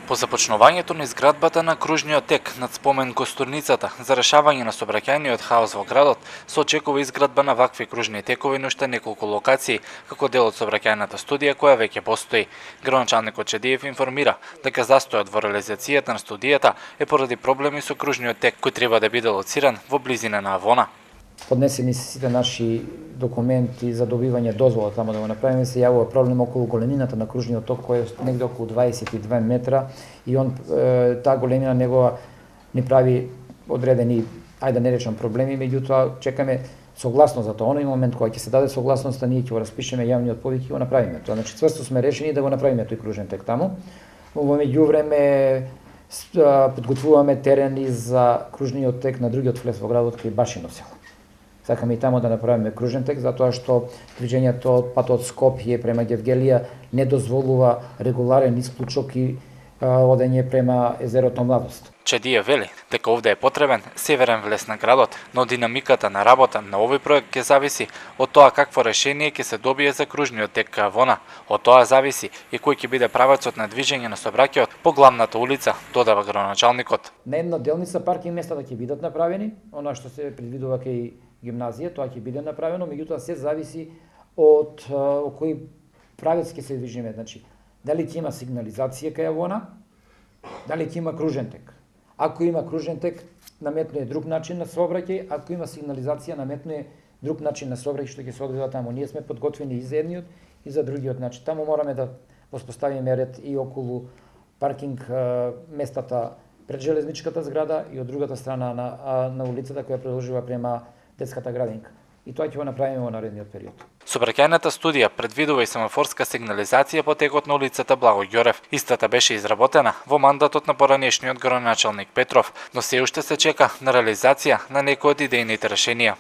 По започнувањето на изградбата на кружниот тек над спомен костурницата за решавање на сообраќајниот хаос во градот, се очекува изградба на вакви кружни текови на уште неколку локации, како дел од сообраќајната студија која веќе постои. Градоначалникот Чедиев информира дека застојот во реализацијата на студијата е поради проблеми со кружниот тек кој треба да биде лоциран во близина на Авона. Поднесени се сите наши документи за добивање дозвола тамо да го направиме, се јавува проблем околу големината на кружниот ток кој е негде околу 22 метра и таа големина негова ни прави одредени, ајде да не речам проблеми, меѓутоа чекаме согласно за тоа. Оној момент кога ќе се даде согласноста, ние ќе го распишеме јавниот повик и го направиме тоа. Значи цврсто сме решени да го направиме тој кружен тек таму. Во меѓувреме подготвуваме терени за кружниот тек на другиот влез во градот кај Башино село. Сакаме и тамо да направиме кружен тек, затоа што движењето од патот Скопје према Гевгелија не дозволува регуларен исклучок и одење према езерото Младост. Чедиев вели дека овде е потребен северен влез на градот, но динамиката на работа на овој проект ќе зависи од тоа какво решение ќе се добие за кружниот тек кај Авона. Од тоа зависи и кој ќе биде правецот на движење на сообраќајот по главната улица, додава градоначалникот. На една делница паркинг местата ќе бидат направени, она што се предвидува кај гимназија, тоа ќе биде направено, меѓутоа се зависи од кој правец ќе се движиме, значи дали ќе има сигнализација кај Авона, дали ќе има кружен тек. Ако има кружен тек, наметнува друг начин на сообраќај, ако има сигнализација, наметнува друг начин на сообраќај што ќе се одвива таму. Ние сме подготвени и за едниот и за другиот начин. Таму мораме да воспоставиме ред и околу паркинг местата пред железничката зграда и од другата страна на улицата која продолжува према детската градинка. И тоа ќе го направиме во наредниот период. Сообраќајната студија предвидува и семафорска сигнализација по текот на улицата Благо Ѓорев. Истата беше изработена во мандатот на поранешниот градоначалник Петров, но се уште се чека на реализација на некои од идејните решенија.